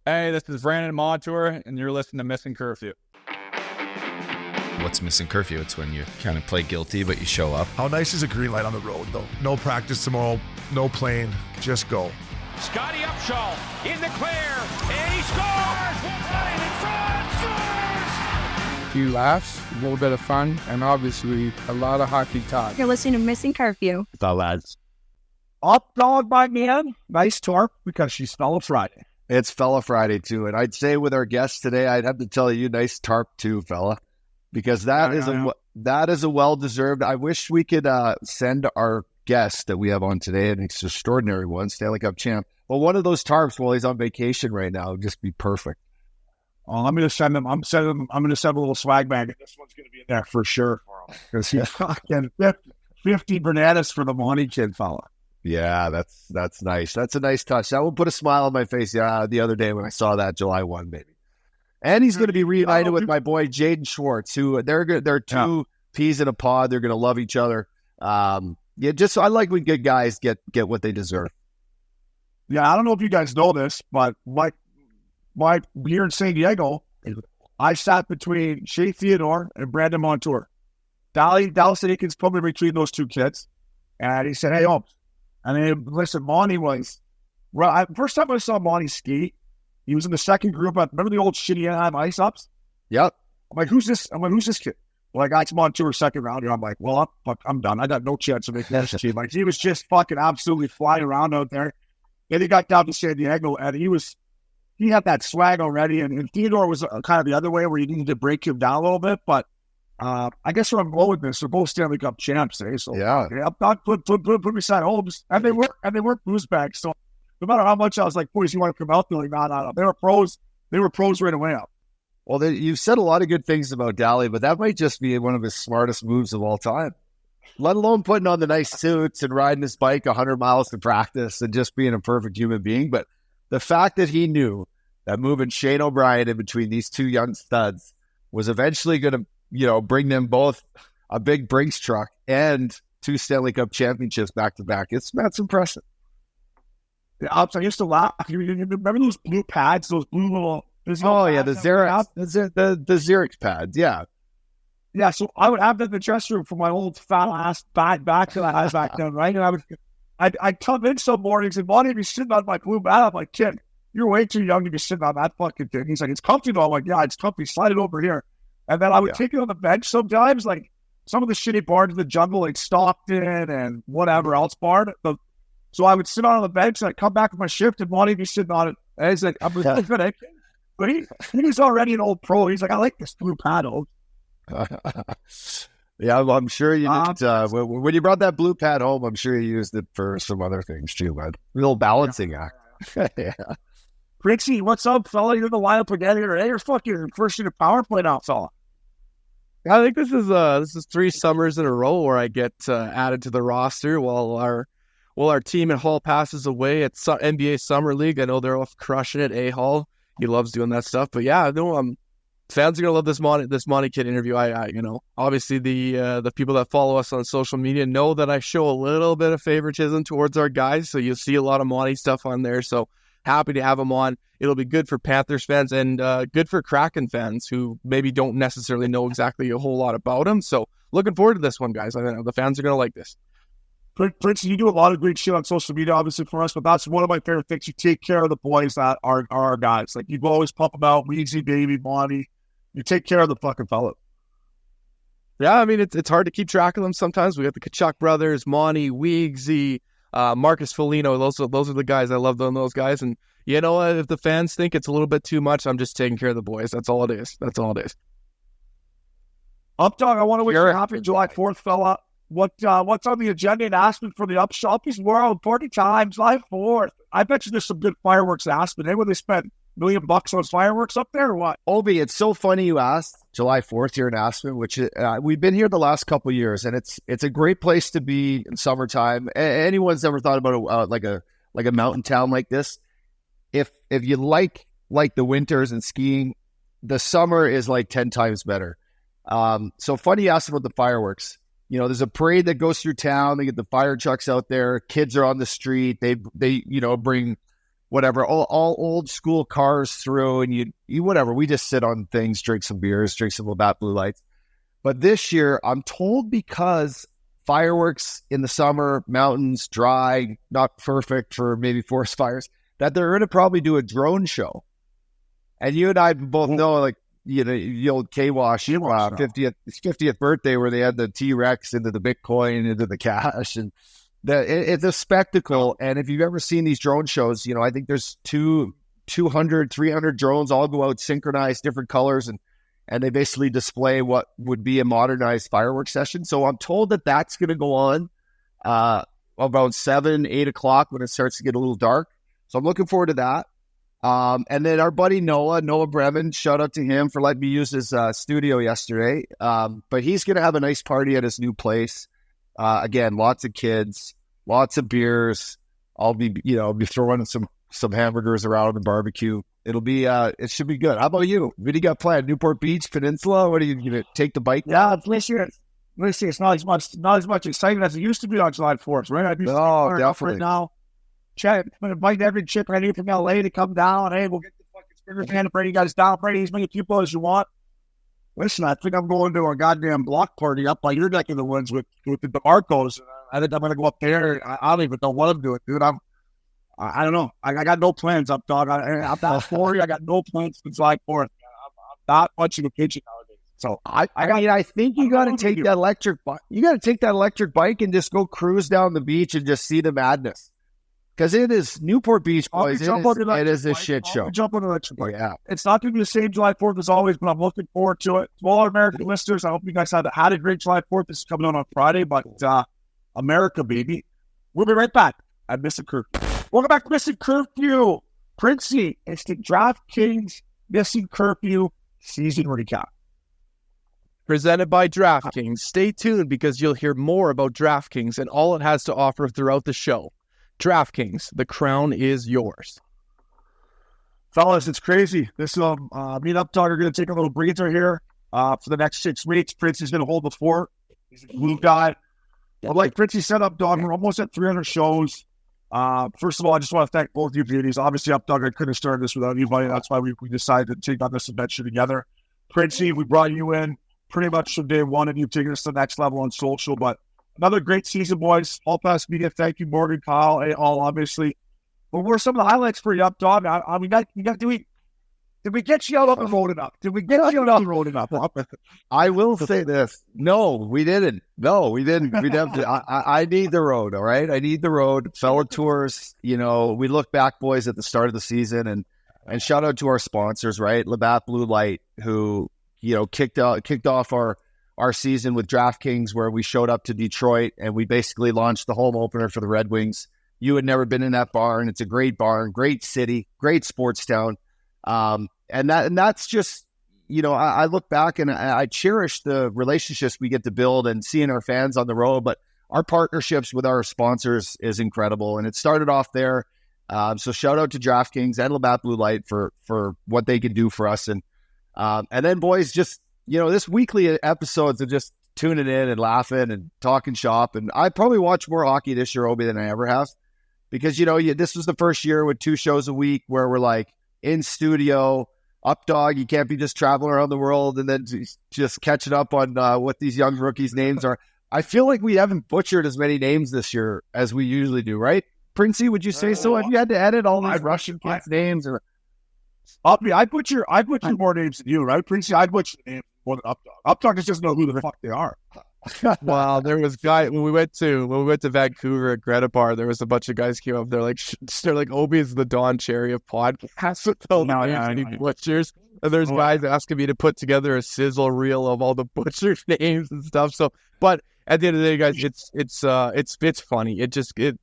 Hey, this is Brandon Montour, and you're listening to Missin Curfew. What's Missin Curfew? It's when you kind of play guilty, but you show up. How nice is a green light on the road, though? No practice tomorrow, no plane, just go. Scotty Upshaw in the clear, and he scores! Right in front, scores! A few laughs, a little bit of fun, and obviously a lot of hockey talk. You're listening to Missin Curfew. The lads. Up dog by man, nice tarp because she's Fella Friday. It's Fella Friday, too. And I'd say with our guest today, I'd have to tell you, nice tarp, too, fella. Because that is a well-deserved. I wish we could send our guest that we have on today, an extraordinary one, Stanley Cup champ. Well, one of those tarps while he's on vacation right now would just be perfect. Oh, I'm going to send him. I'm going to send a little swag bag, and this one's going to be in there for sure for him because he's fucking 50 bananas for the Monty kid fella. Yeah, that's nice. That's a nice touch. That will put a smile on my face. Yeah, the other day when I saw that July 1, baby. And he's going to be reunited with my boy Jaden Schwartz, who they're two peas in a pod. They're going to love each other. I like when good guys get what they deserve. Yeah, I don't know if you guys know this, but my here in San Diego, I sat between Shea Theodore and Brandon Montour. Dallas Aiken's probably between those two kids, and he said, "Hey, Holmes." And then listen, Monty was first time I saw Monty ski. He was in the second group. Remember the old shitty Anaheim ice ups? Yep. I'm like, who's this? Who's this kid? Well, I got Montour second rounder. I'm like, well, I'm done. I got no chance of making this team. Like, he was just fucking absolutely flying around out there. Then he got down to San Diego, and he had that swag already. And Theodore was kind of the other way where you needed to break him down a little bit. But I guess where I'm going with this, they're both Stanley Cup champs, eh? So yeah, put beside Holmes, and they weren't booze bags. So no matter how much I was like, boys, you want to come out? They're like, no. They were pros. They were pros right away up. Well, you've said a lot of good things about Dally, but that might just be one of his smartest moves of all time. Let alone putting on the nice suits and riding his bike 100 miles to practice and just being a perfect human being. But the fact that he knew that moving Shane O'Brien in between these two young studs was eventually going to, bring them both a big Brinks truck and 2 Stanley Cup championships back to back. That's impressive. I used to laugh. You remember those blue pads, those blue little... the Xerox pads, yeah. Yeah, so I would have that in the dressing room for my old fat ass back to that ass back then, right? And I'd come in some mornings and Monty would be sitting on my blue pad. I'm like, kid, you're way too young to be sitting on that fucking thing. He's like, it's comfy though. I'm like, yeah, it's comfy. Slide it over here. And then I would take it on the bench sometimes, like some of the shitty bars in the jungle, like Stockton and whatever else bar. So I would sit on the bench and I'd come back with my shift and Monty would be sitting on it. And he's like, I'm really good at it. But he was already an old pro. He's like, I like this blue paddle. Yeah, I'm sure you did. When you brought that blue pad home, I'm sure you used it for some other things too, man. Real balancing act. Yeah. Prixie, what's up, fella? You're in the lineup again here. Hey, you're fucking first in the power play now, fella. I think this is 3 summers in a row where I get added to the roster while our team at Hall passes away at NBA Summer League. I know they're off crushing it. A Hall, he loves doing that stuff. But yeah, no, fans are gonna love this Monty Kid interview. I obviously the people that follow us on social media know that I show a little bit of favoritism towards our guys, so you'll see a lot of Monty stuff on there. So happy to have him on. It'll be good for Panthers fans and good for Kraken fans who maybe don't necessarily know exactly a whole lot about him. So looking forward to this one, guys. I know the fans are gonna like this. Prince, you do a lot of great shit on social media, obviously, for us, but that's one of my favorite things. You take care of the boys that are our guys. Like, you always pump them out, Weezy, Baby, Monty. You take care of the fucking fella. Yeah, I mean, it's hard to keep track of them sometimes. We got the Kachuk brothers, Monty, Weezy, Marcus Foligno. Those are the guys. I love those guys. And you know what? If the fans think it's a little bit too much, I'm just taking care of the boys. That's all it is. Updog, I want to wish you a happy July 4th, fella. What's on the agenda in Aspen for the Upshoppies World Party Time, July 4th? I bet you there's some good fireworks in Aspen. Would they spend $1 million on fireworks up there or what? Obi, it's so funny you asked. July 4th here in Aspen, which we've been here the last couple of years, and it's a great place to be in summertime. Anyone's ever thought about like a mountain town like this? If you like the winters and skiing, the summer is like 10 times better. So funny you asked about the fireworks. You know, there's a parade that goes through town. They get the fire trucks out there. Kids are on the street. They bring whatever, all old school cars through, and you whatever. We just sit on things, drink some beers, drink some Labatt Blue Lights. But this year, I'm told because fireworks in the summer, mountains, dry, not perfect for maybe forest fires, that they're going to probably do a drone show. And you and I both know, like, the old K-Wash 50th birthday where they had the T-Rex into the Bitcoin, into the cash. And it's a spectacle. And if you've ever seen these drone shows, I think there's 200, 300 drones all go out, synchronized, different colors, and they basically display what would be a modernized fireworks session. So I'm told that that's going to go on about 7, 8 o'clock when it starts to get a little dark. So I'm looking forward to that. And then our buddy Noah Bremen, shout out to him for letting me use his studio yesterday. But he's going to have a nice party at his new place. Again, lots of kids, lots of beers. I'll be throwing some hamburgers around on the barbecue. It'll be, it should be good. How about you? What do you got planned? Newport Beach, Peninsula? What are you going to take the bike? Yeah, this year it's not as much exciting as it used to be on July 4th, right? Definitely. Right now. I'm going to invite every chip I need from LA to come down. Hey, we'll get the fucking Springer fan to bring you guys down. Bring as many people as you want. Listen, I think I'm going to a goddamn block party up by your neck of the woods with the DeMarcos. I think I'm going to go up there. I don't even know what I'm doing, dude. I don't know. I got no plans up, dog. I'm not 40. I got no plans for July 4th. I'm not much of a pigeon nowadays. So I think you got to take that electric bike. You got to take that electric bike and just go cruise down the beach and just see the madness. Because it is Newport Beach, boys. It is a shit show. Jump on the electric bike. Yeah. It's not going to be the same July 4th as always, but I'm looking forward to it. To all our American listeners, I hope you guys had a great July 4th. This is coming out on Friday, but America, baby. We'll be right back at Missin Curfew. Welcome back to Missin Curfew. Princey, it's the DraftKings Missin Curfew season recap. Presented by DraftKings. Stay tuned because you'll hear more about DraftKings and all it has to offer throughout the show. DraftKings, the crown is yours. Fellas, it's crazy. Me and Updog are going to take a little breather here for the next 6 weeks. Princey's going to hold the fort. He's a blue guy. But like Princey said, Updog, we're almost at 300 shows. First of all, I just want to thank both of you beauties. Obviously, Updog, I couldn't have started this without anybody. That's why we decided to take on this adventure together. Princey, we brought you in pretty much from day one, and you've taken us to the next level on social. But another great season, boys. All Pass Media, thank you, Morgan, Kyle, all obviously. But what are some of the highlights for you, Updog? Did we get you out on the road enough? I will say this. No, we didn't. We definitely. I need the road, all right? I need the road. Fellow tours, we look back, boys, at the start of the season, and shout out to our sponsors, right? Labatt Blue Light, who, kicked off our season with DraftKings, where we showed up to Detroit and we basically launched the home opener for the Red Wings. You had never been in that barn. It's a great barn, great city, great sports town. And that's just, I look back and I cherish the relationships we get to build and seeing our fans on the road, but our partnerships with our sponsors is incredible. And it started off there. So shout out to DraftKings and Labatt Blue Light for what they can do for us. And then, boys, just, this weekly episodes of just tuning in and laughing and talking shop. And I probably watch more hockey this year, Obi, than I ever have, because, this was the first year with 2 shows a week where we're like in studio, Updog. You can't be just traveling around the world and then just catching up on what these young rookies' names are. I feel like we haven't butchered as many names this year as we usually do, right? Princey, would you say so? Have you had to edit all these Russian kids' names? Or I butcher more names than you, right, Princey? I butcher the names more than Updog. Updog just doesn't know who the fuck they are. Wow, there was guy when we went to Vancouver at Greta Bar. There was a bunch of guys came up. They're like Obi is the Don Cherry of podcasts with all the names and butchers. And there's guys asking me to put together a sizzle reel of all the butchers' names and stuff. So, but at the end of the day, guys, it's funny.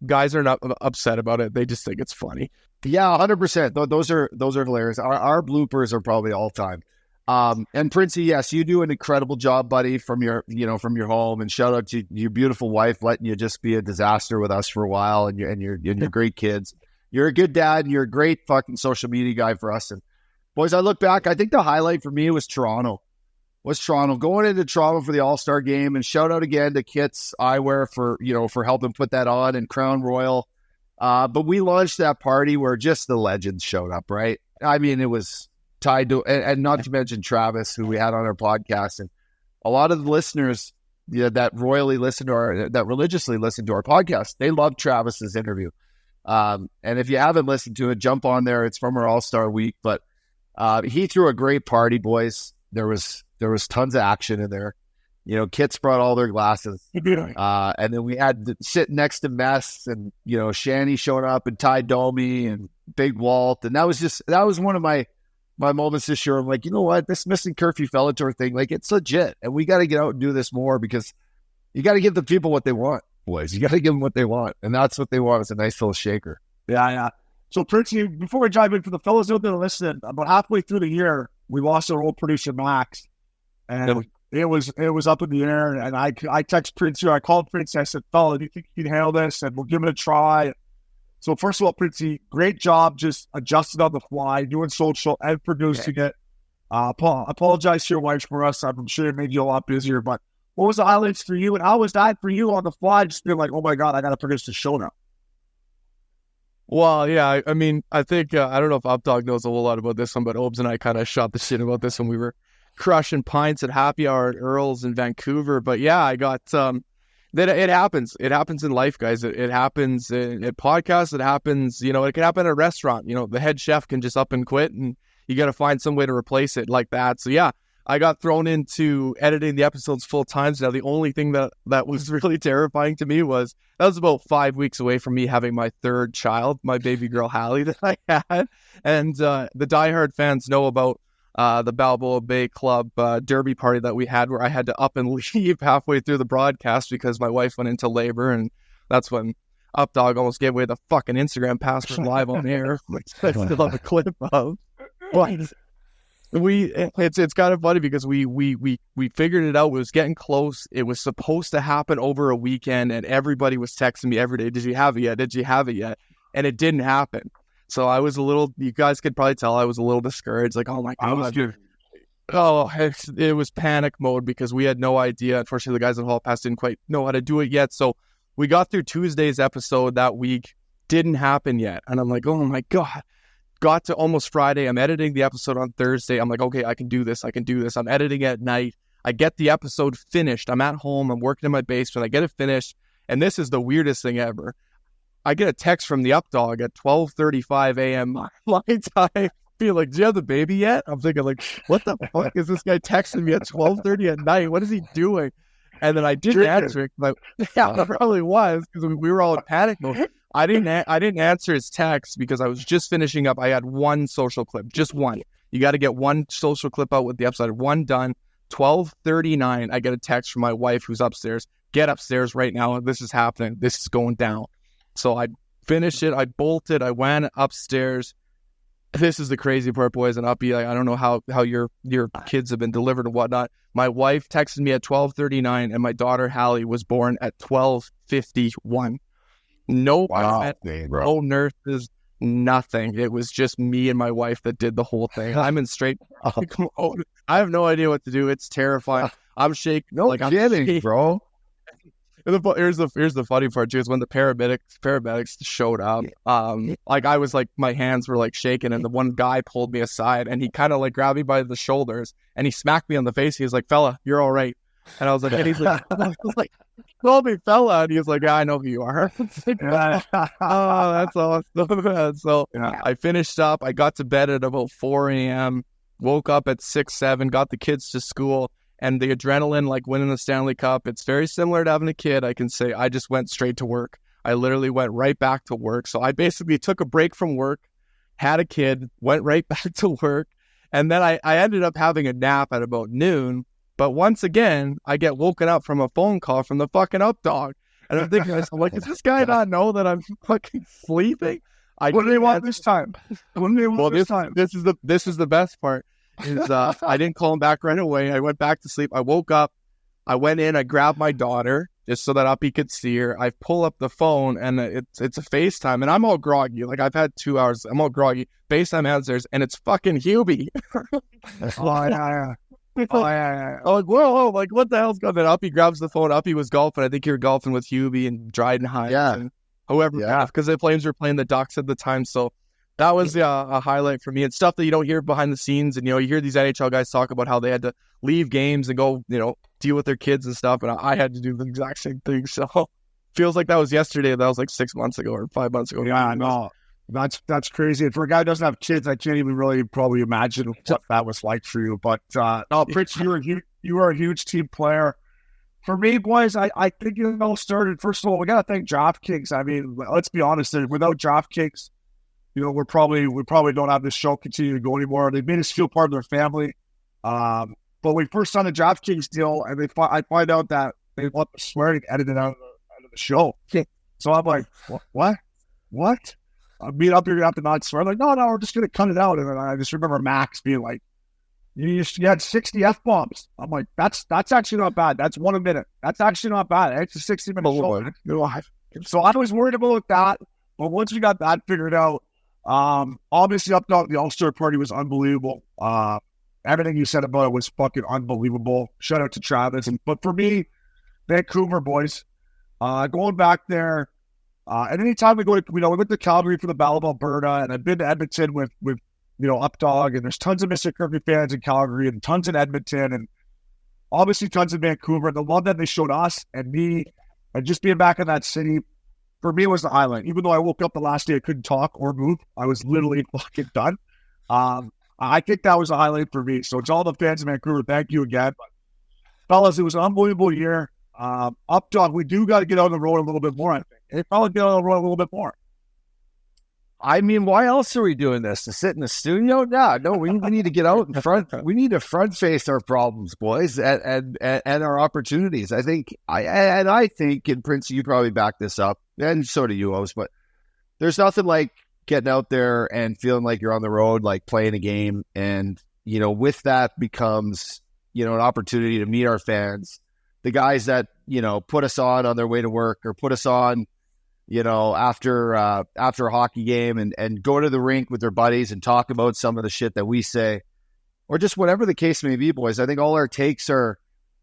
Guys are not upset about it. They just think it's funny. Yeah, 100%. Those are hilarious. Our bloopers are probably all time. And Princey, yes, you do an incredible job, buddy, from your home, and shout out to your beautiful wife, letting you just be a disaster with us for a while, and your great kids. You're a good dad. You're a great fucking social media guy for us. And boys, I look back, I think the highlight for me was Toronto. Going into Toronto for the All-Star game, and shout out again to Kits Eyewear for helping put that on, and Crown Royal. But we launched that party where just the legends showed up, right? I mean, it was tied to, and not to mention Travis, who we had on our podcast, and a lot of the listeners that religiously listen to our podcast, they loved Travis's interview. And if you haven't listened to it, jump on there. It's from our All-Star week, but he threw a great party, boys. There was tons of action in there. You know, Kits brought all their glasses. And then we had sit next to Mess and, you know, Shanny showing up and Ty Domi and Big Walt. And that was one of my moments this year. I'm like, you know what? This Missin Curfew Fellator thing, like, it's legit. And we got to get out and do this more because you got to give the people what they want, boys. You got to give them what they want. And that's what they want is a nice little shaker. Yeah. So, Princey, before we dive in, for the fellas out there listening, about halfway through the year, we lost our old producer, Max. And it was up in the air. And I texted Princey, I called Princey. I said, fella, do you think you can handle this? And we'll give it a try. So, first of all, Princey, great job just adjusting on the fly, doing social and producing it. Apologize to your wife for us. I'm sure it made you a lot busier. But what was the highlights for you? And how was that for you on the fly? Just being like, oh, my God, I got to produce the show now. Well, yeah, I mean, I think, I don't know if Updog knows a whole lot about this one, but Obes and I kind of shot the shit about this when we were crushing pints at happy hour at Earl's in Vancouver. But yeah, I got, that it happens. It happens in life, guys. It happens at podcasts. It happens, you know, it can happen at a restaurant. You know, the head chef can just up and quit and you got to find some way to replace it like that. So yeah, I got thrown into editing the episodes full time. So now the only thing that was really terrifying to me was that was about 5 weeks away from me having my third child, my baby girl, Hallie, that I had. And the diehard fans know about the Balboa Bay Club derby party that we had where I had to up and leave halfway through the broadcast because my wife went into labor. And that's when Updog almost gave away the fucking Instagram password live on air, which I still have a clip of. But it's kind of funny because we figured it out. It was getting close. It was supposed to happen over a weekend, and everybody was texting me every day, "Did you have it yet? Did you have it yet?" And it didn't happen. So I was you guys could probably tell I was a little discouraged. Like, oh my God. It was panic mode because we had no idea. Unfortunately, the guys at Hall Pass didn't quite know how to do it yet. So we got through Tuesday's episode that week. Didn't happen yet. And I'm like, oh my God. Got to almost Friday. I'm editing the episode on Thursday. I'm like, okay, I can do this. I'm editing at night. I get the episode finished. I'm at home. I'm working in my basement. I get it finished. And this is the weirdest thing ever. I get a text from the Updog at 12:35 a.m. my time. Being like, do you have the baby yet? I'm thinking like, what the fuck is this guy texting me at 12:30 at night? What is he doing? And then I didn't answer it. Like, yeah, it probably was because we were all in panic mode. I didn't answer his text because I was just finishing up. I had one social clip, just one. You got to get one social clip out with the episode. One done. 12:39. I get a text from my wife who's upstairs. Get upstairs right now. This is happening. This is going down. So I finished it. I bolted. I went upstairs. This is the crazy part, boys. And Uppy, I don't know how your kids have been delivered and whatnot. My wife texted me at 12:39, and my daughter Hallie was born at 12:51. No no nurses, nothing. It was just me and my wife that did the whole thing. I'm in straight mode. I have no idea what to do. It's terrifying. I'm shaking. No, like, kidding, bro. Here's the funny part too is when the paramedics showed up. Like I was like my hands were like shaking, and the one guy pulled me aside and he kind of like grabbed me by the shoulders and he smacked me on the face. He was like, "Fella, you're all right." And I was like, and he's like, I was like, "Call me fella," and he was like, "Yeah, I know who you are." Oh, that's awesome. So I finished up. I got to bed at about 4 a.m. Woke up at 6, 7. Got the kids to school. And the adrenaline, like winning the Stanley Cup, it's very similar to having a kid. I can say I just went straight to work. I literally went right back to work. So I basically took a break from work, had a kid, went right back to work. And then I ended up having a nap at about noon. But once again, I get woken up from a phone call from the fucking Updog. And I'm thinking, I'm like, does this guy not know that I'm fucking sleeping? What do they want this time? What do they want this time? This is the best part. I didn't call him back right away. I went back to sleep. I woke up. I went in. I grabbed my daughter just so that Uppy could see her. I pull up the phone and it's a FaceTime, and I'm all groggy. Like I've had 2 hours. I'm all groggy. FaceTime answers, and it's fucking Hubie. Yeah. I'm like, whoa, like what the hell's going on? Uppy grabs the phone. Uppy was golfing. I think you were golfing with Hubie and Dryden Hines. Yeah. And whoever, Yeah. because the Flames were playing the Ducks at the time. So that was a highlight for me, and stuff that you don't hear behind the scenes. And, you hear these NHL guys talk about how they had to leave games and go, deal with their kids and stuff. And I had to do the exact same thing. So feels like that was yesterday. That was like 6 months ago or 5 months ago. Yeah, I know. That's crazy. And for a guy who doesn't have kids, I can't even really probably imagine what that was like for you. But no, Prince, you were a huge team player. For me, boys, I think it all started. First of all, we got to thank DraftKings. I mean, let's be honest. Without DraftKings, we probably don't have this show continue to go anymore. They made us feel part of their family. But we first signed a DraftKings deal, and I find out that they want the swearing edited out of the show. So I'm like, what? Meet up, you're gonna have to not swear. I'm like, no, we're just gonna cut it out. And then I just remember Max being like, you had 60 F-bombs. I'm like, that's actually not bad. That's 1 a minute. That's actually not bad. It's a 60-minute show. So I was worried about that. But once we got that figured out, obviously up top, the All-Star party was unbelievable. Everything you said about it was fucking unbelievable. Shout out to Travis. But for me, Vancouver, boys, going back there, and anytime we go to, we went to Calgary for the Battle of Alberta, and I've been to Edmonton with Updog, and there's tons of Missin Curfew fans in Calgary and tons in Edmonton, and obviously tons in Vancouver. And the love that they showed us and me, and just being back in that city, for me, was the highlight. Even though I woke up the last day, I couldn't talk or move. I was literally fucking done. I think that was a highlight for me. So it's all the fans in Vancouver. Thank you again. But fellas, it was an unbelievable year. Updog, we do got to get on the road a little bit more, I think. They probably get on the road a little bit more. I mean, why else are we doing this? To sit in the studio? No, we need to get out in front. We need to front face our problems, boys, and our opportunities. I think, and Prince, you probably back this up, and so do you, O's, but there's nothing like getting out there and feeling like you're on the road, like playing a game. And, with that becomes, an opportunity to meet our fans, the guys that, put us on their way to work, or put us on, after a hockey game, and go to the rink with their buddies and talk about some of the shit that we say, or just whatever the case may be, boys. I think all our takes are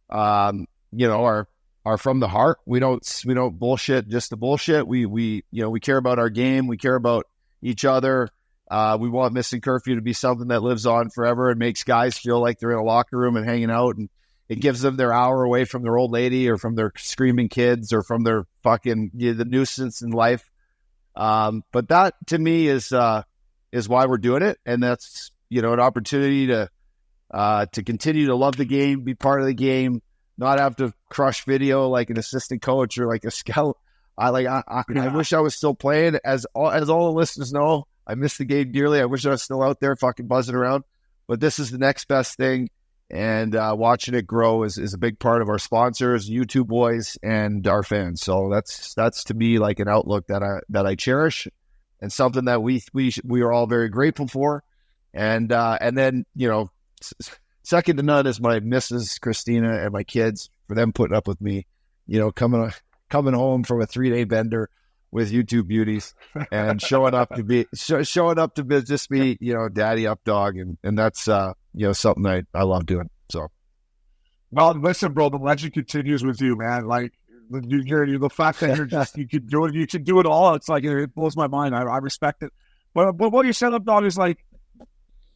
from the heart. We don't bullshit just the bullshit. We care about our game. We care about each other. We want Missin Curfew to be something that lives on forever and makes guys feel like they're in a locker room and hanging out, and it gives them their hour away from their old lady, or from their screaming kids, or from their fucking the nuisance in life. But that to me is why we're doing it, and that's an opportunity to continue to love the game, be part of the game, not have to crush video like an assistant coach or like a scout. I wish I was still playing. As all the listeners know, I miss the game dearly. I wish I was still out there fucking buzzing around. But this is the next best thing. And watching it grow is a big part of our sponsors, YouTube boys, and our fans. So that's to me like an outlook that I cherish, and something that we are all very grateful for. And then second to none is my Mrs. Christina and my kids, for them putting up with me, coming home from a 3-day bender with YouTube beauties and showing up to be just be daddy up dog, and that's something I love doing. So, well, listen, bro, the legend continues with you, man. Like you're the fact that you can do it all. It's like it blows my mind. I respect it. But what you said up dog is like,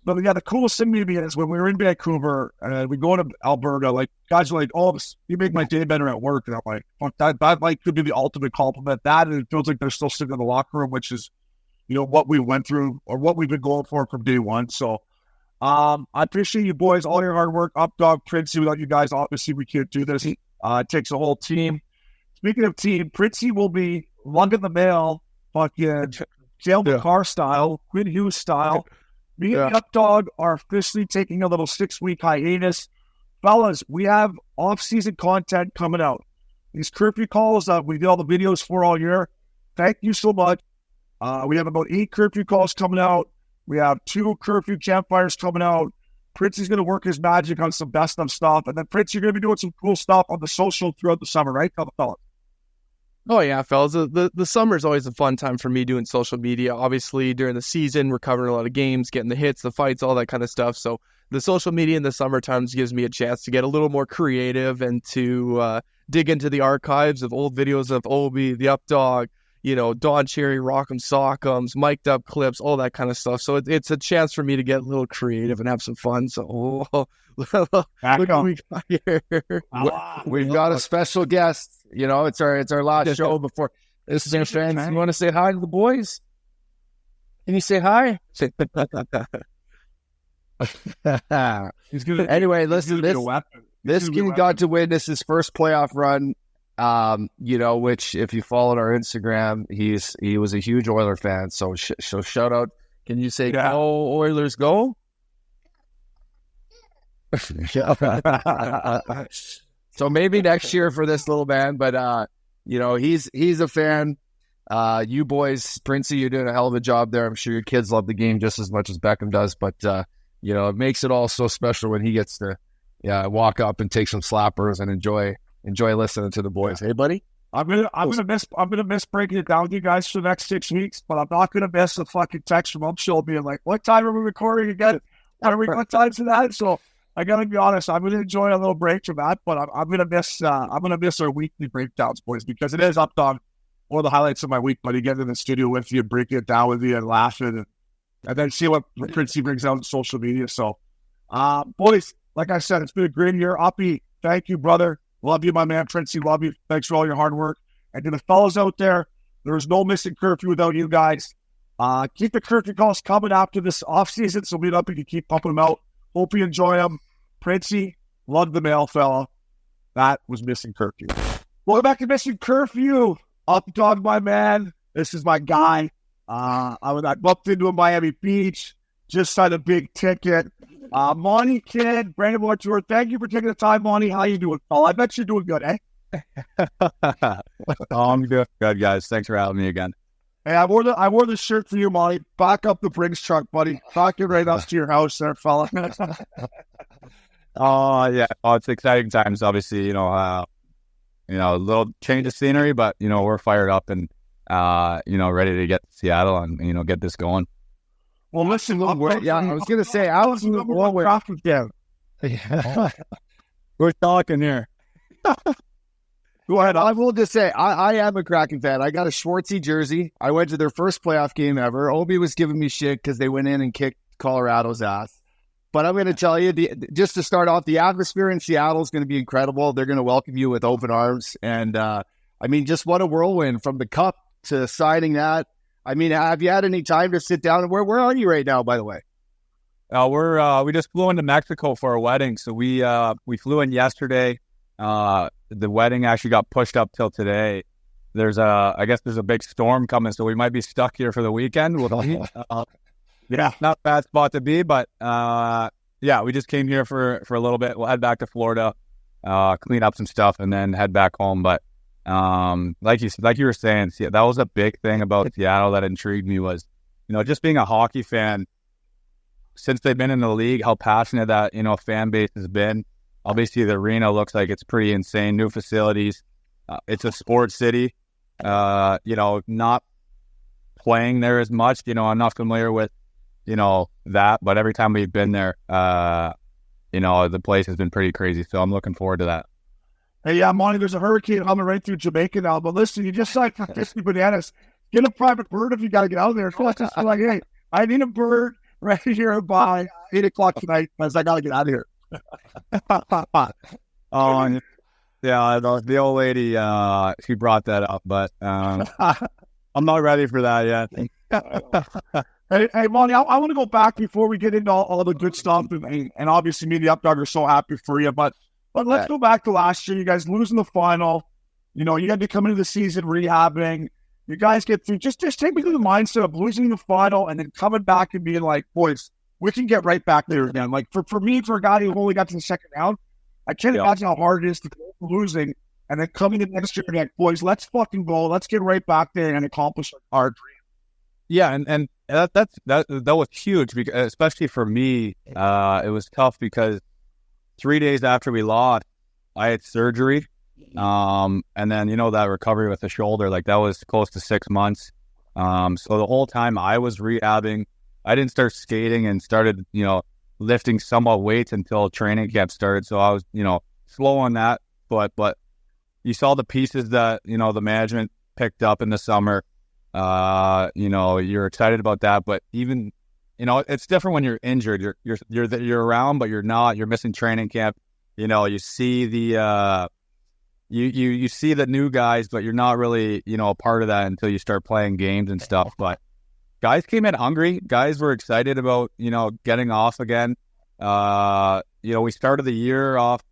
but yeah, the coolest thing to me is when we were in Vancouver and we go to Alberta, like guys are like, "Oh, you make my day better at work," and I'm like, "Fuck that like could be the ultimate compliment." That, and it feels like they're still sitting in the locker room, which is, what we went through or what we've been going for from day one. So, I appreciate you boys, all your hard work. Updog, Princey, without you guys, obviously we can't do this. It takes a whole team. Speaking of team, Princey will be lugging the mail, fucking Jail McCarr style, Quinn Hughes style. Me and Updog are officially taking a little 6-week hiatus. Fellas, we have off-season content coming out. These curfew calls that we did all the videos for all year, thank you so much. We have about 8 curfew calls coming out. We have 2 curfew campfires coming out. Prince is going to work his magic on some best of stuff. And then, Prince, you're going to be doing some cool stuff on the social throughout the summer, right? Tell the fellas. Oh, yeah, fellas. The summer is always a fun time for me doing social media. Obviously, during the season, we're covering a lot of games, getting the hits, the fights, all that kind of stuff. So the social media in the summer times gives me a chance to get a little more creative and to dig into the archives of old videos of Obi, the Updog, Don Cherry Rock'em Sock'ems, mic'd up clips, all that kind of stuff. So it's a chance for me to get a little creative and have some fun. So look what we got here. We've got a special guest. It's our last show before this is our fans. You want to say hi to the boys? Can you say hi? Anyway, listen, this kid got to witness his first playoff run. Which if you followed our Instagram, he was a huge Oiler fan. So shout out. Can you say go Oilers go? So maybe next year for this little man, but he's a fan. You boys, Princey, you're doing a hell of a job there. I'm sure your kids love the game just as much as Beckham does, but it makes it all so special when he gets to walk up and take some slappers and enjoy listening to the boys. Hey, buddy. I'm gonna miss breaking it down with you guys for the next 6 weeks, but I'm not gonna miss the fucking text from Upshaw being like, "What time are we recording again? What time's that?" So I gotta be honest, I'm gonna enjoy a little break from that, but I'm gonna miss our weekly breakdowns, boys, because it is up on one of the highlights of my week. But getting in the studio with you, breaking it down with you, and laughing, and then see what Princey brings out on social media. So, boys, like I said, it's been a great year. Uppy, thank you, brother. Love you, my man. Princey, love you. Thanks for all your hard work. And to the fellas out there, there's no Missin Curfew without you guys. Keep the curfew calls coming after this offseason, so meet up and you keep pumping them out. Hope you enjoy them. Princey, love the mail fella. That was Missin Curfew. Welcome back to Missin Curfew. Up dog, my man. This is my guy. I bumped into him in Miami Beach. Just signed a big ticket. Monty, kid, Brandon Montour, thank you for taking the time, Monty. How you doing? Oh, I bet you're doing good, eh? I'm doing good, guys. Thanks for having me again. Hey, I wore the shirt for you, Monty. Back up the Briggs truck, buddy. Talk it right up to your house there, fella. Oh, yeah. Oh, it's exciting times, obviously. A little change of scenery, but, we're fired up and, ready to get to Seattle and, get this going. Well, listen, I was going to say, I was We're talking here. Go ahead. I will just say, I am a Kraken fan. I got a Schwartzy jersey. I went to their first playoff game ever. Obi was giving me shit because they went in and kicked Colorado's ass. But I'm going to tell you, just to start off, the atmosphere in Seattle is going to be incredible. They're going to welcome you with open arms. And, just what a whirlwind from the cup to signing that. Have you had any time to sit down? Where are you right now, by the way? We just flew into Mexico for a wedding. So we flew in yesterday. The wedding actually got pushed up till today. I guess there's a big storm coming, so we might be stuck here for the weekend. Yeah, not a bad spot to be, but we just came here for a little bit. We'll head back to Florida, clean up some stuff, and then head back home. But like you were saying, that was a big thing about Seattle that intrigued me was, just being a hockey fan since they've been in the league, how passionate that, fan base has been. Obviously, the arena looks like it's pretty insane. New facilities. It's a sports city. Not playing there as much. I'm not familiar with, that. But every time we've been there, the place has been pretty crazy. So I'm looking forward to that. Hey, yeah, Monty, there's a hurricane coming right through Jamaica now. But listen, you just signed for 50 bananas. Get a private bird if you got to get out there. So it's just like, hey, I need a bird right here by 8 o'clock tonight because I got to get out of here. Oh, yeah, the old lady, she brought that up, but I'm not ready for that yet. Hey, Monty, I want to go back before we get into all the good stuff, and obviously me and the Updog are so happy for you, but let's go back to last year. You guys losing the final. You had to come into the season rehabbing. You guys get through. Just take me through the mindset of losing the final and then coming back and being like, boys, we can get right back there again. Like for me, for a guy who only got to the second round, I can't imagine how hard it is to go from losing and then coming in next year and like, boys, let's fucking go. Let's get right back there and accomplish our dream. Yeah, and that was huge, because, especially for me. It was tough because 3 days after we lost, I had surgery. And then, that recovery with the shoulder, like that was close to 6 months. So the whole time I was rehabbing, I didn't start skating and started, lifting somewhat weights until training camp started. So I was, slow on that, but you saw the pieces that, the management picked up in the summer. You're excited about that, but even, it's different when you're injured. You're around, but you're not. You're missing training camp. You see the you see the new guys, but you're not really a part of that until you start playing games and stuff. But guys came in hungry. Guys were excited about getting off again. We started the year off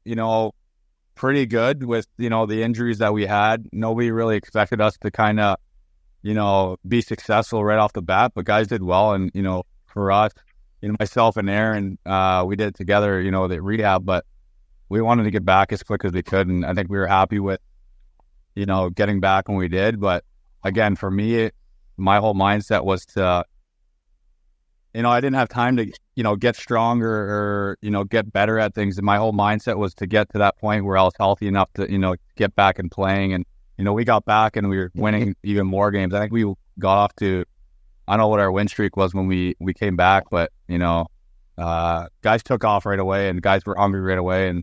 pretty good with the injuries that we had. Nobody really expected us to kind of be successful right off the bat, but guys did well. And for us, myself and Aaron, we did it together, the rehab, but we wanted to get back as quick as we could, and I think we were happy with getting back when we did. But again, for me, my whole mindset was to I didn't have time to get stronger or get better at things, and my whole mindset was to get to that point where I was healthy enough to get back and playing. And we got back and we were winning even more games. I think we got off to, I don't know what our win streak was when we came back, but guys took off right away, and guys were hungry right away, and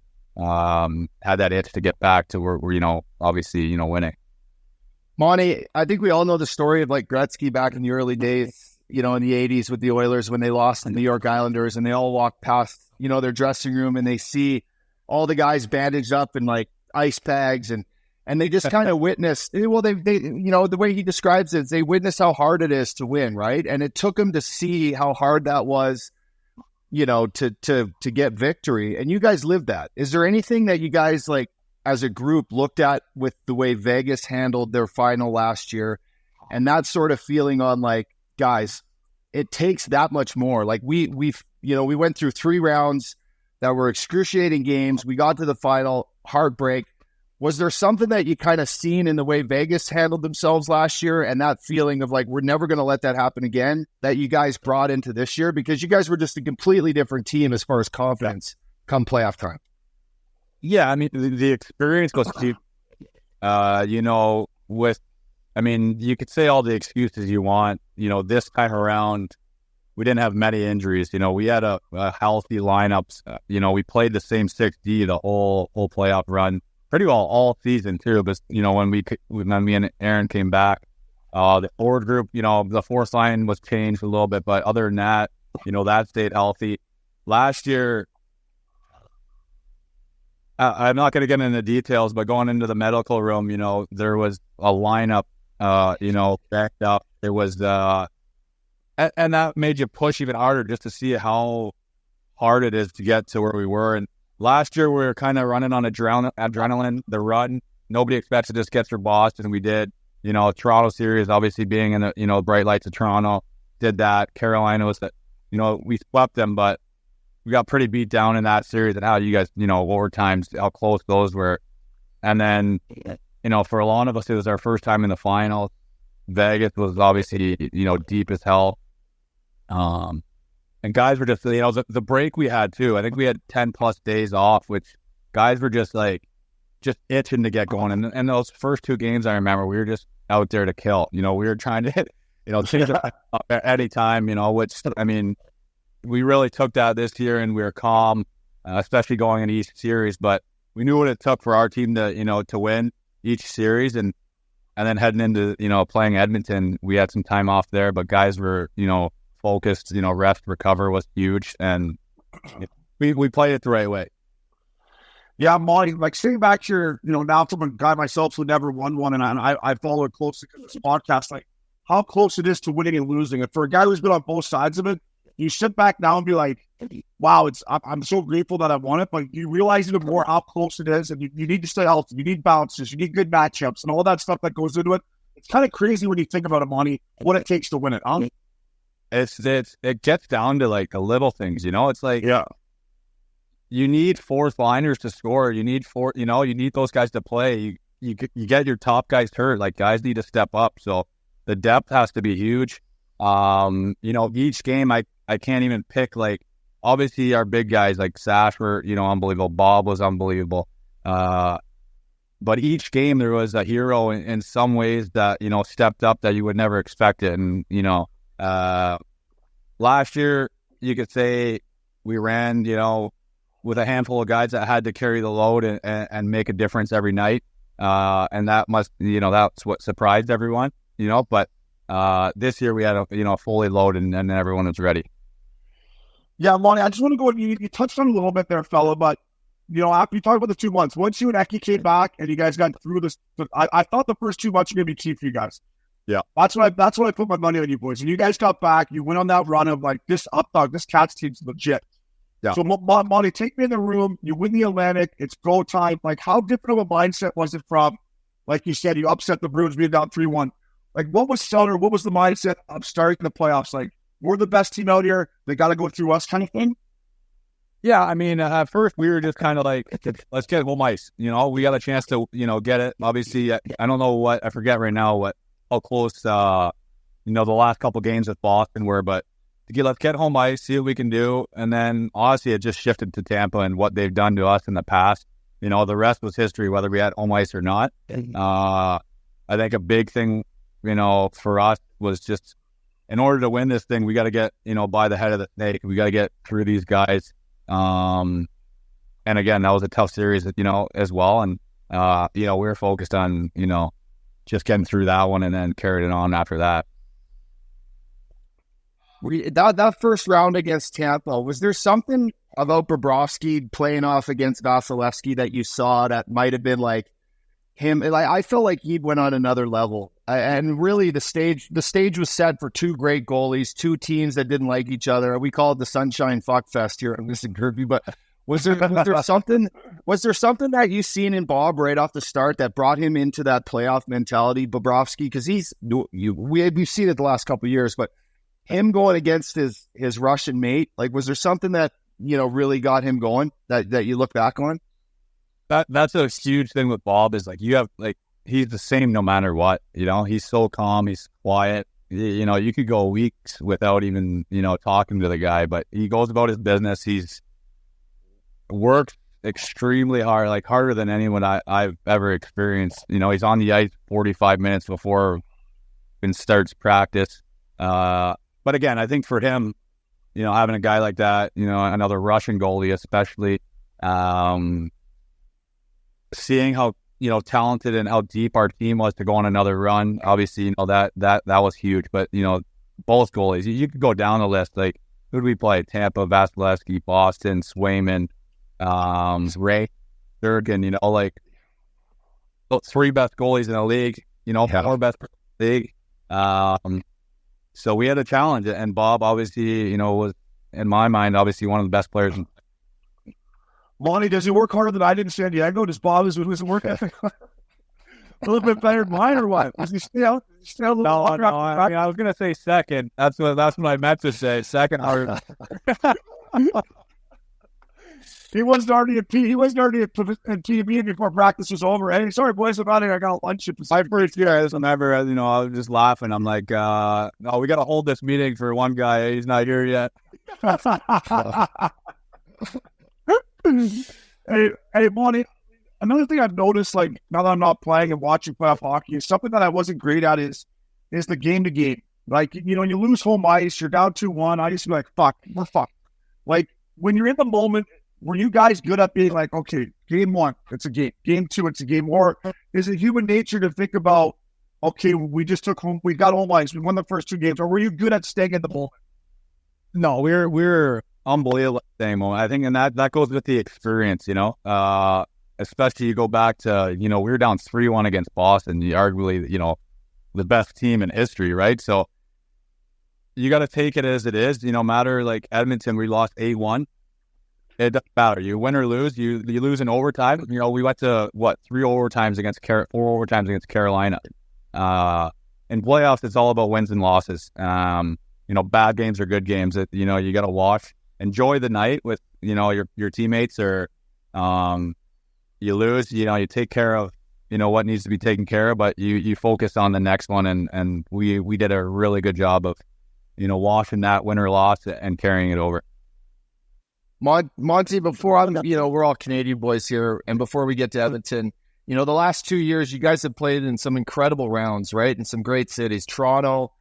had that itch to get back to where obviously winning. Monty, I think we all know the story of like Gretzky back in the early days, in the 80s with the Oilers when they lost the New York Islanders, and they all walk past, their dressing room, and they see all the guys bandaged up in like ice bags, and they just kind of witnessed, well, they the way he describes it is they witnessed how hard it is to win, right? And it took them to see how hard that was, to get victory. And you guys lived that. Is there anything that you guys, like, as a group looked at with the way Vegas handled their final last year, and that sort of feeling on like, guys, it takes that much more. Like we went through 3 rounds that were excruciating games. We got to the final, heartbreak. Was there something that you kind of seen in the way Vegas handled themselves last year, and that feeling of like, we're never going to let that happen again, that you guys brought into this year? Because you guys were just a completely different team as far as confidence come playoff time. Yeah, I mean, the experience goes deep. You could say all the excuses you want. This time around, we didn't have many injuries. We had a healthy lineups. We played the same 6D the whole playoff run, pretty well all season too. But when me and Aaron came back, the forward group, the fourth line was changed a little bit, but other than that, that stayed healthy. Last year, I'm not going to get into details, but going into the medical room, there was a lineup, backed up. It was, and that made you push even harder just to see how hard it is to get to where we were. And last year, we were kind of running on adrenaline, the run. Nobody expected to just get through Boston, and we did. Toronto series, obviously being in the, bright lights of Toronto, did that. Carolina was that, we swept them, but we got pretty beat down in that series, and how you guys, overtimes, how close those were. And then, for a lot of us, it was our first time in the finals. Vegas was obviously, deep as hell. And guys were just, the break we had too. I think we had 10 plus days off, which guys were just itching to get going. And those first 2 games, I remember, we were just out there to kill. We were trying to hit, change it up at any time, which, I mean, we really took that this year, and we were calm, especially going into each series. But we knew what it took for our team to, to win each series, and then heading into, playing Edmonton, we had some time off there, but guys were, focused. Rest, recover was huge, and we played it the right way. Yeah, Monty, like sitting back here, now from a guy myself who never won one, and I follow it closely because this podcast, like how close it is to winning and losing. And for a guy who's been on both sides of it, you sit back now and be like, wow, I'm so grateful that I won it, but you realize even more how close it is, and you need to stay healthy, you need bounces, you need good matchups, and all that stuff that goes into it. It's kind of crazy when you think about it, Monty, what it takes to win it, huh? It gets down to like the little things, it's like, yeah, you need fourth liners to score, you need you need those guys to play, you get your top guys hurt, like guys need to step up, so the depth has to be huge. Each game I can't even pick, like, obviously our big guys like Sash were, unbelievable. Bob was unbelievable. But each game there was a hero in some ways that, stepped up that you would never expect it. And, last year you could say we ran, with a handful of guys that had to carry the load and make a difference every night. And that must, that's what surprised everyone, but this year we had a fully loaded and everyone was ready. Yeah, Lonnie, I just want to go. You touched on it a little bit there, fella, but after you talk about the 2 months, once you and Eki came back and you guys got through this, I thought the first 2 months were going to be key for you guys. Yeah, that's what I put my money on you boys. And you guys got back. You went on that run of like this Cats team's legit. Yeah. So Monty, take me in the room. You win the Atlantic. It's go time. Like, how different of a mindset was it from, like you said, you upset the Bruins being down 3-1. Like, what was Sutter? What was the mindset of starting the playoffs? Like, we're the best team out here. They got to go through us, kind of thing. Yeah, I mean, at first we were just kind of like, let's get home ice. We got a chance to, get it. Obviously, I don't know I forget right now how close, the last couple games with Boston were, but let's get home ice, see what we can do. And then, honestly, it just shifted to Tampa and what they've done to us in the past. The rest was history, whether we had home ice or not. I think a big thing, for us was just, in order to win this thing, we got to get, by the head of the snake. We got to get through these guys. And again, that was a tough series, as well. And, we were focused on, just getting through that one and then carried it on after that. That first round against Tampa, was there something about Bobrovsky playing off against Vasilevsky that you saw that might have been like him? Like, I felt like he went on another level. And really, the stage was set for two great goalies, two teams that didn't like each other. We call it the Sunshine Fuck Fest here at Missin Curfew. But was there something that you seen in Bob right off the start that brought him into that playoff mentality, Bobrovsky? Because we've seen it the last couple of years, but him going against his Russian mate, like, was there something that really got him going that you look back on? That's a huge thing with Bob is like you have like. He's the same no matter what, he's so calm, he's quiet, you could go weeks without even, talking to the guy, but he goes about his business. He's worked extremely hard, like harder than anyone I've ever experienced. He's on the ice 45 minutes before he starts practice. But again, I think for him, having a guy like that, another Russian goalie, especially, seeing how, talented and how deep our team was to go on another run. Obviously, that was huge. But, both goalies, you could go down the list. Like, who did we play? Tampa, Vasilevsky, Boston, Swayman, Ray, Durkin, like those three best goalies in the league, four best in the league. So we had a challenge. And Bob, obviously, was, in my mind, obviously one of the best players. Lonnie, does he work harder than I did in San Diego? Does Bob his work ethic a little bit better than mine, or what? Does he stay out? No, I mean, I was gonna say second. That's what I meant to say. Second harder. He wasn't already at TV before practice was over. Hey, sorry boys, about it. I got lunch at the my first year. I remember, I was just laughing. I'm like, no, we got to hold this meeting for one guy. He's not here yet. Hey, Monty, another thing I've noticed, like, now that I'm not playing and watching playoff hockey, is something that I wasn't great at is the game-to-game. Like, you lose home ice, you're down 2-1, I used to be like, fuck, we're fucked. Like, when you're in the moment, were you guys good at being like, okay, game one, it's a game. Game two, it's a game. Or is it human nature to think about, okay, we got home ice, we won the first two games, or were you good at staying in the moment? No, we're unbelievable at the same moment. I think, and that goes with the experience, especially you go back to, we were down 3-1 against Boston, arguably, the best team in history, right? So you got to take it as it is, no matter, like Edmonton, we lost 8-1. It doesn't matter. You win or lose, you lose in overtime. We went to, 4 overtimes against Carolina. In playoffs, it's all about wins and losses. Bad games are good games. You got to watch. Enjoy the night with, your teammates, or you lose, you take care of, what needs to be taken care of, but you focus on the next one. And we did a really good job of, washing that win or loss and carrying it over. Monty, before we're all Canadian boys here, and before we get to Edmonton, the last 2 years, you guys have played in some incredible rounds, right? In some great cities, Toronto,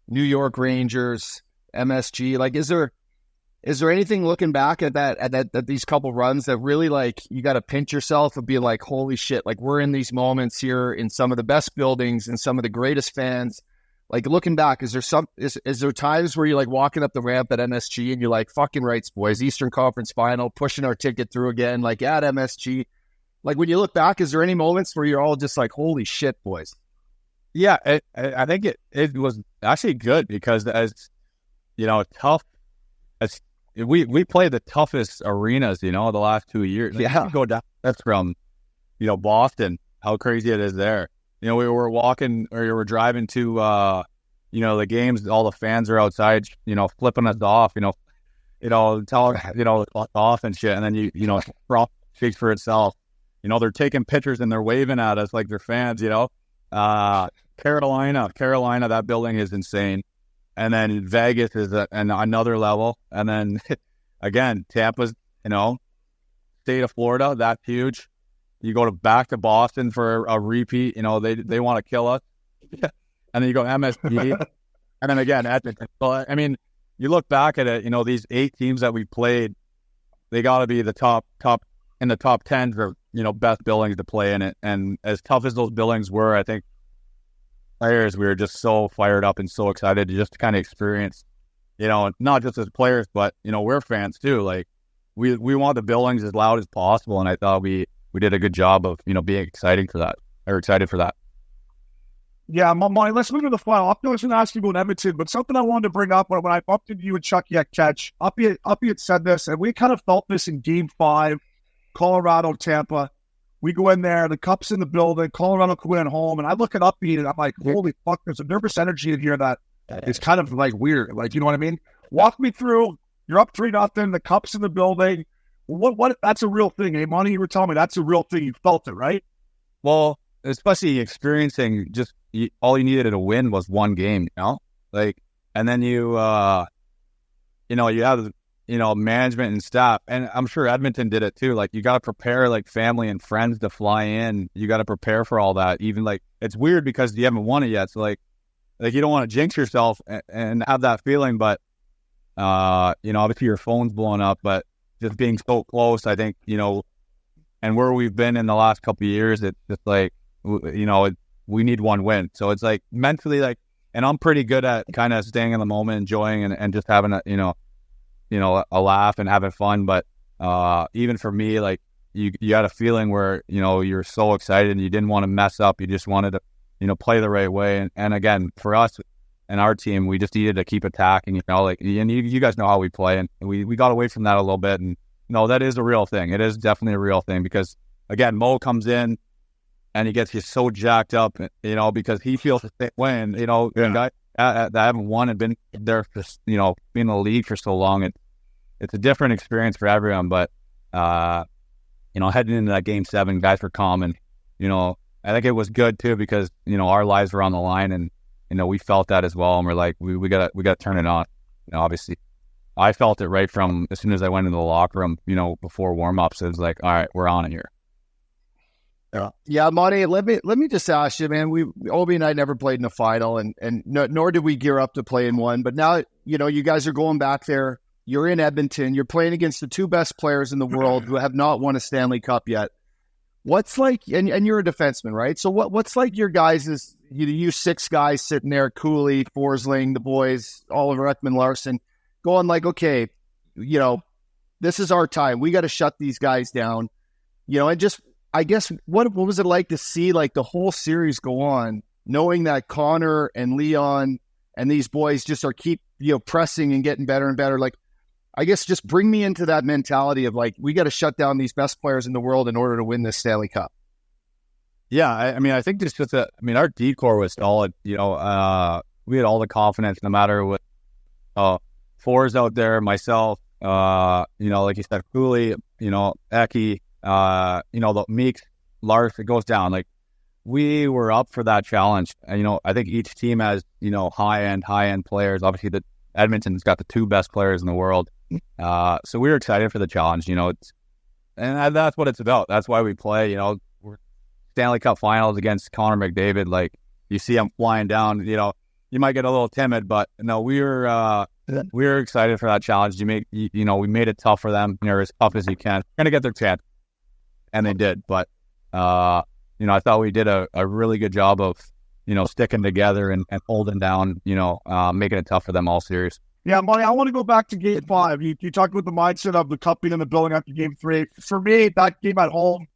New York Rangers, MSG. Like, is there anything looking back at these couple runs that really, like, you got to pinch yourself and be like, holy shit, like, we're in these moments here in some of the best buildings and some of the greatest fans. Like looking back, is there times where you're like walking up the ramp at MSG and you're like, fucking rights, boys, Eastern Conference Final, pushing our ticket through again, like at MSG. Like when you look back, is there any moments where you're all just like, holy shit, boys? Yeah, I think it was actually good because as you know, tough as we played the toughest arenas, you know, the last 2 years. Like, Yeah, you go down. That's from Boston. How crazy it is there. You know, we were walking or we were driving to the games. All the fans are outside, flipping us off. Telling off and shit. And then Frost speaks for itself. They're taking pictures and they're waving at us like they're fans. Carolina, that building is insane. And then Vegas is another level. And then again, Tampa's, state of Florida, that's huge. You go back to Boston for a repeat. They want to kill us. And then you go MSG. And then again, Edmonton. So, I mean, you look back at it, these 8 teams that we played, they got to be the top in the top 10 for, best buildings to play in it. And as tough as those buildings were, I think players, we were just so fired up and so excited to just kind of experience, not just as players, but, we're fans too. Like we want the buildings as loud as possible. And I thought we did a good job of, being excited for that. Yeah, let's move to the final. I'm not going to ask you about Edmonton, but something I wanted to bring up when I bumped into you and Chucky at Catch, Uppy had said this, and we kind of felt this in Game 5, Colorado, Tampa. We go in there, the Cup's in the building, Colorado can win at home, and I look at Uppy and I'm like, holy fuck, there's a nervous energy in here that is kind of like weird. Like, you know what I mean? Walk me through, you're up 3-0, the Cup's in the building. What? That's a real thing, eh, Monty? You were telling me that's a real thing. You felt it, right? Well, especially experiencing all you needed to win was one game, like, and then you have, management and staff, and I'm sure Edmonton did it too. Like, you got to prepare like family and friends to fly in. You got to prepare for all that. Even like, it's weird because you haven't won it yet. So like you don't want to jinx yourself and have that feeling, but, obviously your phone's blowing up, but just being so close, I think, and where we've been in the last couple of years, it's just like, we need one win. So it's like mentally, like, and I'm pretty good at kind of staying in the moment, enjoying and just having a laugh and having fun. But even for me, like you had a feeling where, you're so excited and you didn't want to mess up. You just wanted to, play the right way. And again, for us and our team, we just needed to keep attacking, and you guys know how we play, and we got away from that a little bit. And no, that is a real thing. It is definitely a real thing because again, Mo comes in and he gets you so jacked up, because he feels the same way. And, guys that haven't won and been there for, been in the league for so long, it's a different experience for everyone. But, heading into that Game 7, guys were calm, and, I think it was good too because, our lives were on the line, and, we felt that as well. And we're like, we gotta turn it on. Obviously I felt it right from as soon as I went into the locker room, before warm-ups. It was like, all right, we're on it here. Yeah, Monty, let me just ask you, man. Obi and I never played in a final, and nor did we gear up to play in one. But now, you guys are going back there. You're in Edmonton. You're playing against the 2 best players in the world who have not won a Stanley Cup yet. What's like, and you're a defenseman, right? So what's like your guys' you 6 guys sitting there, Cooley, Forsling, the boys, Oliver Ekman Larson, going like, okay, this is our time. We got to shut these guys down, and just, I guess, what was it like to see like the whole series go on, knowing that Connor and Leon and these boys just are keep, pressing and getting better and better? Like, I guess just bring me into that mentality of like, we got to shut down these best players in the world in order to win this Stanley Cup. Yeah, I mean, I think just our D-core was solid. We had all the confidence, no matter what. Fours out there, myself, like you said, Cooley, Eki, the Meeks, Lars, it goes down. Like, we were up for that challenge. And, I think each team has, high-end players. Obviously, the Edmonton's got the 2 best players in the world. So we were excited for the challenge, and that's what it's about. That's why we play, we're Stanley Cup finals against Connor McDavid. Like, you see him flying down, you might get a little timid, but no, we were excited for that challenge. We made it tough for them, as tough as you can. Going to get their chance. And they did. But, I thought we did a really good job of, sticking together and holding down, making it tough for them all series. Yeah, Monty, I want to go back to Game 5. You talked about the mindset of the cup being in the building after Game 3. For me, that game at home,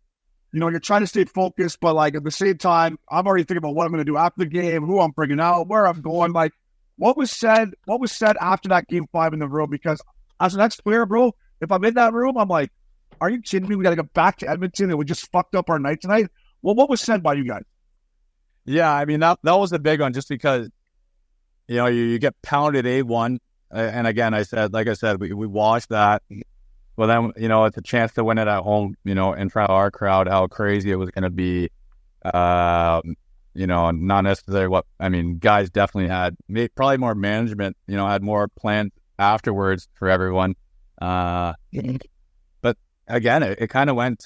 you're trying to stay focused, but like at the same time, I'm already thinking about what I'm going to do after the game, who I'm bringing out, where I'm going. Like, what was said after that Game 5 in the room? Because as an ex-player, bro, if I'm in that room, I'm like, are you kidding me? We got to go back to Edmonton and we just fucked up our night tonight. Well, what was said by you guys? Yeah, I mean, that was a big one just because, you get pounded 8-1. And again, like I said, we watched that. Well, then, it's a chance to win it at home, in front of our crowd, how crazy it was going to be. Not necessarily guys definitely had probably more management, had more planned afterwards for everyone. But again, it kind of went,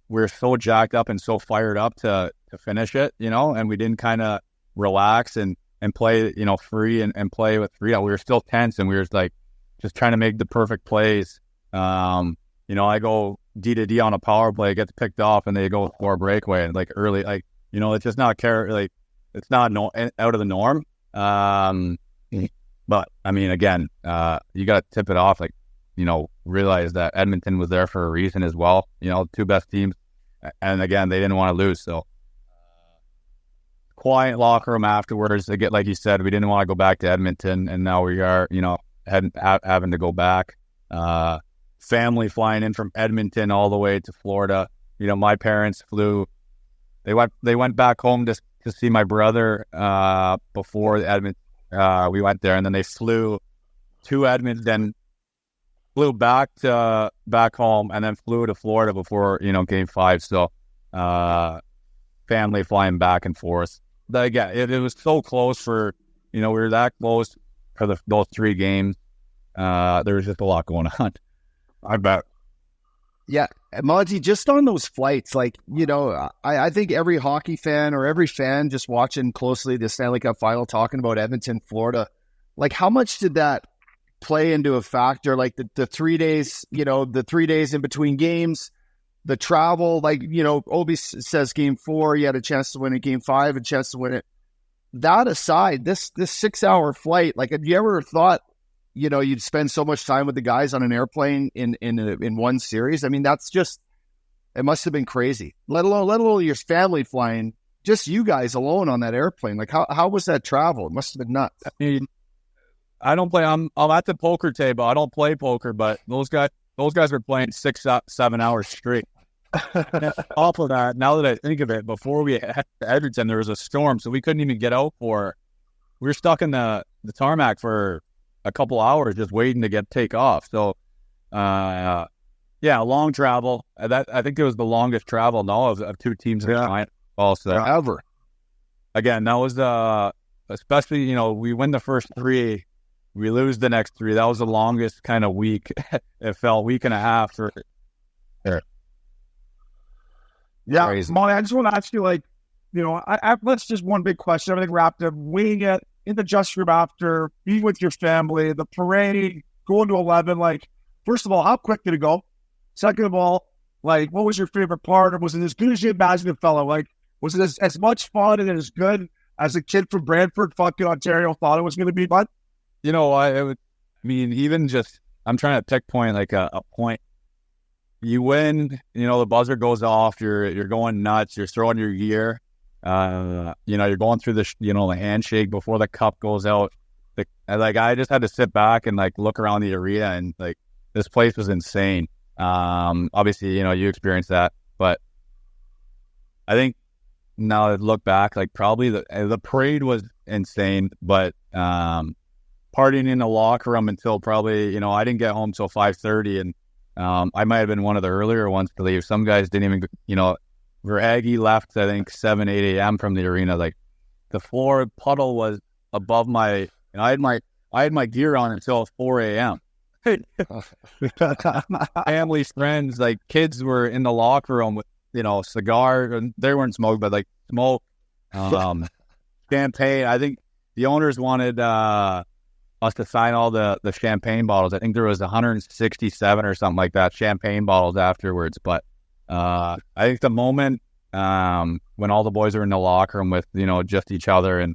we're so jacked up and so fired up to finish it, and we didn't kind of relax and play, free and play with freedom. We were still tense and we were like just trying to make the perfect plays. I go D to D on a power play, gets picked off, and they go for a breakaway and like early, like it's just not it's not out of the norm. But I mean, again, you got to tip it off, realize that Edmonton was there for a reason as well. Two best teams, and again, they didn't want to lose, so. Quiet locker room afterwards. Again, like you said, we didn't want to go back to Edmonton, and now we are, having to go back. Family flying in from Edmonton all the way to Florida. My parents flew. They went back home to see my brother before Edmonton. We went there, and then they flew to Edmonton, flew back home, and then flew to Florida before Game 5. So, family flying back and forth. Again, it was so close for, we were that close for those 3 games. There was just a lot going on. I bet. Yeah, Monty, just on those flights, I think every hockey fan or every fan just watching closely the Stanley Cup Final talking about Edmonton, Florida, how much did that play into a factor? Like the 3 days, the 3 days in between games, the travel, Obi says Game 4, you had a chance to win it. Game 5, a chance to win it. That aside, this 6-hour flight, have you ever thought, you'd spend so much time with the guys on an airplane in one series? I mean, that's just, it must have been crazy. Let alone your family flying, just you guys alone on that airplane. How was that travel? It must have been nuts. I mean, I don't play. I'm at the poker table. I don't play poker, but those guys were playing 6-7 hours straight. Off of that, now that I think of it, before we had to Edmonton, there was a storm, so we couldn't even get out we were stuck in the tarmac for a couple hours just waiting to take off. So, long travel. I think it was the longest travel now of 2 teams in China also ever. Again, that was especially, we win the first 3, we lose the next 3. That was the longest kind of week. It felt week and a half for there. Yeah, Crazy. Molly, I just want to ask you, let's just one big question. Everything wrapped up, weighing it in the dressing room after, being with your family, the parade, going to 11. First of all, how quick did it go? Second of all, what was your favorite part? Or was it as good as you imagined it, fella? Was it as much fun and as good as a kid from Brantford, fucking Ontario, thought it was going to be, bud? Even just, I'm trying to pick point, a point. You win, the buzzer goes off, you're going nuts, you're throwing your gear, you're going through the handshake before the cup goes out. I just had to sit back and look around the arena, and this place was insane. Obviously, you experienced that, but I think now that I look back, probably the parade was insane, but partying in the locker room until probably, I didn't get home till 5:30, and I might have been one of the earlier ones to leave. Some guys didn't even, Verhage left, I think, 7, 8 a.m. from the arena. The floor puddle was above my, I had my gear on until 4 a.m. Families, friends, kids were in the locker room with, cigar, and they weren't smoking, but smoke, champagne. I think the owners wanted, us to sign all the champagne bottles. I think there was 167 or something like that champagne bottles afterwards. But I think the moment when all the boys are in the locker room with, just each other and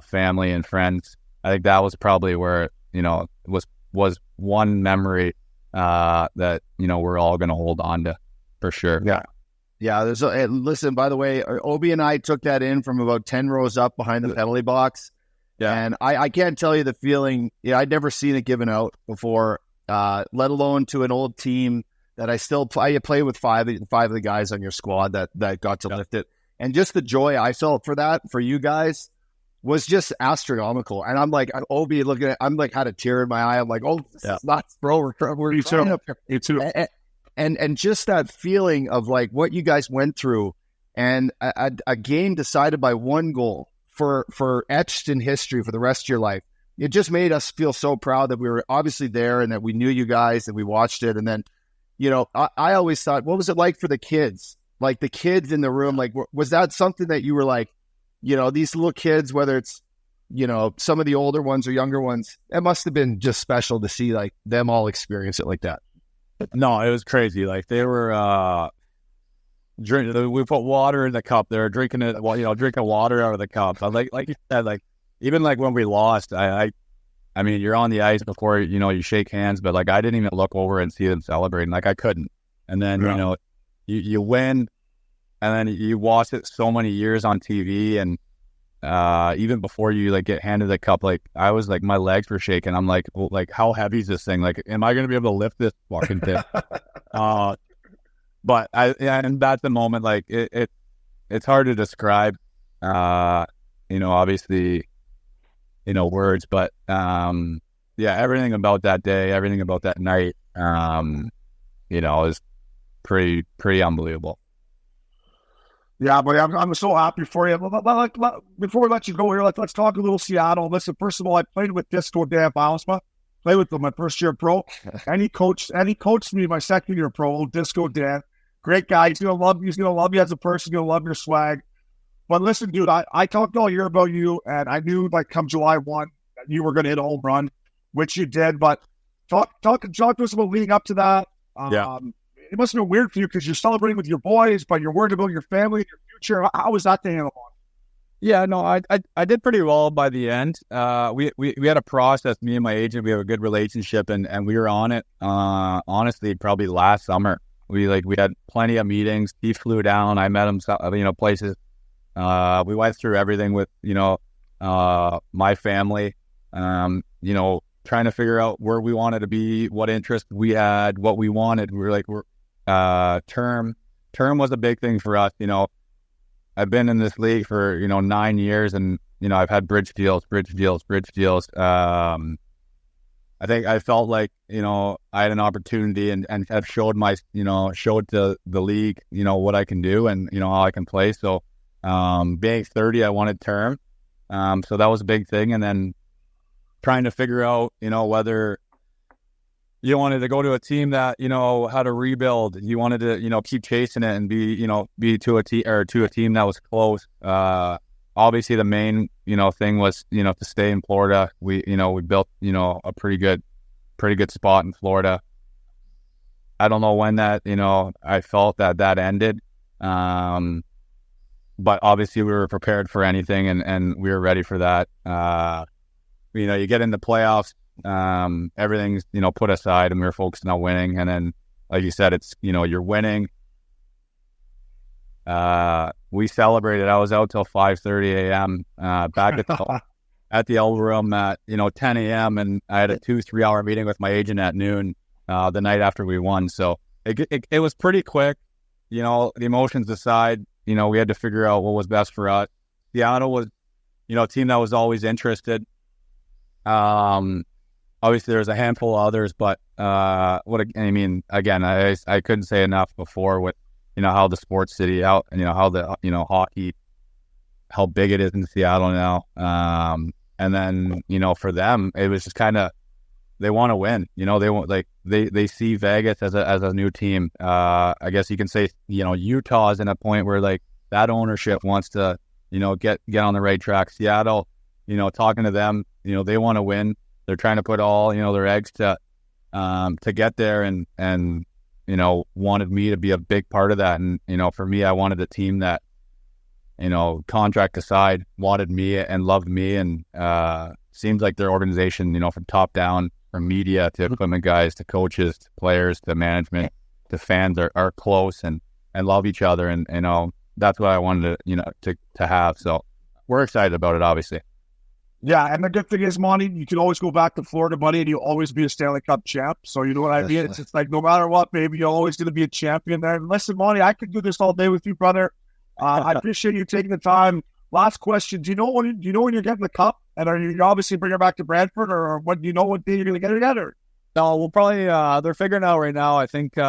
family and friends. I think that was probably where, was one memory that, we're all going to hold on to for sure. Yeah. Yeah. Listen, by the way, Obi and I took that in from about 10 rows up behind the penalty box. Yeah. And I can't tell you the feeling. Yeah. I'd never seen it given out before, let alone to an old team that I still play. I play with five of the guys on your squad that got to lift it. And just the joy I felt for you guys was just astronomical. And I'm like, Obi looking at, I'm like, had a tear in my eye. I'm like, oh, this is nuts, bro. We're Me too. up here. Me too. And just that feeling of like what you guys went through, and a game decided by one goal for etched in history for the rest of your life. It just made us feel so proud that we were obviously there and that we knew you guys and we watched it. And then, I always thought, what was it like for the kids? Like the kids in the room, like, was that something that you were like, these little kids, whether it's, some of the older ones or younger ones, it must have been just special to see like them all experience it like that. No, it was crazy. Like they were drinking. We put water in the cup. They were drinking it. Drinking water out of the cup. Like you said, like even like when we lost, I mean, you're on the ice before you shake hands, but like I didn't even look over and see them celebrating. Like I couldn't. And then you win, and then you watch it so many years on TV, and even before you like get handed the cup, like I was like my legs were shaking. I'm like, well, like how heavy is this thing? Like, am I going to be able to lift this fucking thing? But and that's the moment. Like it's hard to describe. Obviously, words, but everything about that day, everything about that night, is pretty unbelievable. Yeah, but I'm so happy for you. Before we let you go here, let's talk a little Seattle. Listen, first of all, I played with Disco Dan Bausma. Played with him my first year pro, and he coached me my second year pro. Disco Dan, great guy. He's gonna love you as a person. He's gonna love your swag. But listen, dude, I talked all year about you, and I knew like come July 1 that you were gonna hit a home run, which you did. But talk to us about leading up to that. It must have been weird for you because you're celebrating with your boys, but you're worried about your family, your future. How was that to handle on? Yeah, no, I did pretty well by the end. We had a process. Me and my agent, we have a good relationship, and we were on it. Honestly, probably last summer. We had plenty of meetings. He flew down. I met him, places. We went through everything with my family. Trying to figure out where we wanted to be, what interest we had, what we wanted. Term was a big thing for us. I've been in this league for 9 years, and I've had bridge deals. I think I felt like I had an opportunity and have showed to the league what I can do and how I can play. So being 30, I wanted term, so that was a big thing. And then trying to figure out whether you wanted to go to a team that how to rebuild. You wanted to keep chasing it and be to a team that was close. Obviously, the main thing was to stay in Florida. We built a pretty good spot in Florida. I don't know when that I felt that ended, but obviously we were prepared for anything and we were ready for that. You get into playoffs, everything's put aside, and we were focusing on winning. And then, like you said, it's you're winning. We celebrated. I was out till 5:30 a.m. Back at the Elbow Room at 10 a.m. and I had a 2-3 hour meeting with my agent at noon the night after we won. So it was pretty quick. The emotions aside, we had to figure out what was best for us. Seattle was a team that was always interested. Obviously there's a handful of others, but again, I couldn't say enough before with how the sports city out and how the hockey, how big it is in Seattle now. And then for them it was just kind of, they want to win. They want, they see Vegas as a new team. I guess you can say Utah's in a point where that ownership wants to get on the right track. Seattle, talking to them, they want to win. They're trying to put all their eggs to get there, and wanted me to be a big part of that. And, for me, I wanted a team that, contract aside, wanted me and loved me. And seems like their organization, from top down, from media to equipment guys to coaches to players to management to fans are close and love each other. And, that's what I wanted to have. So we're excited about it, obviously. Yeah, and the good thing is, Monty, you can always go back to Florida, buddy, and you'll always be a Stanley Cup champ. So you know what I mean? It's like no matter what, baby, you're always going to be a champion there. And listen, Monty, I could do this all day with you, brother. I appreciate you taking the time. Last question: Do you know when you're getting the cup? And are you obviously bringing it back to Brantford, or what? Do you know what day you're going to get it at? Or no, we'll probably they're figuring out right now. I think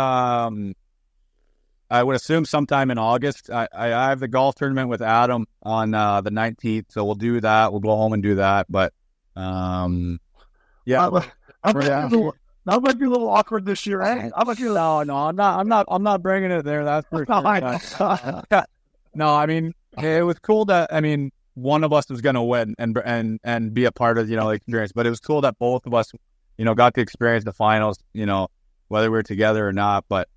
I would assume sometime in August. I have the golf tournament with Adam on the 19th, so we'll do that. We'll go home and do that. But that might be a little awkward this year. Eh? I'm not bringing it there. That's for sure. No, I mean, it was cool that one of us was going to win and be a part of the experience. But it was cool that both of us got to experience the finals. Whether we're together or not, but.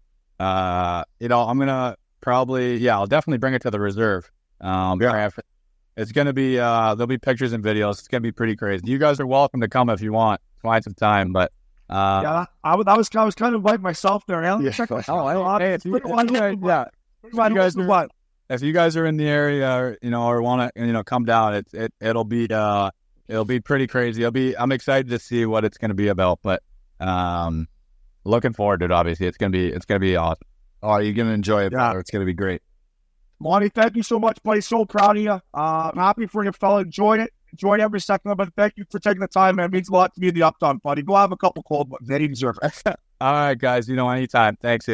I'm gonna probably, I'll definitely bring it to the reserve. It's gonna be, there'll be pictures and videos. It's gonna be pretty crazy. You guys are welcome to come if you want. Find some time, but I was kind of like myself there. Check if you guys are in the area, or want to, come down, it'll be pretty crazy. I'm excited to see what it's gonna be about, but looking forward to it. Obviously, it's gonna be awesome. Oh, you're gonna enjoy it, brother. It's gonna be great. Monty, thank you so much, buddy. So proud of you. I'm happy for you, fella. Enjoyed every second of it. Thank you for taking the time, man. It means a lot to me in the Uptown, buddy. Go have a couple cold ones. They deserve it. All right, guys. Anytime. Thanks.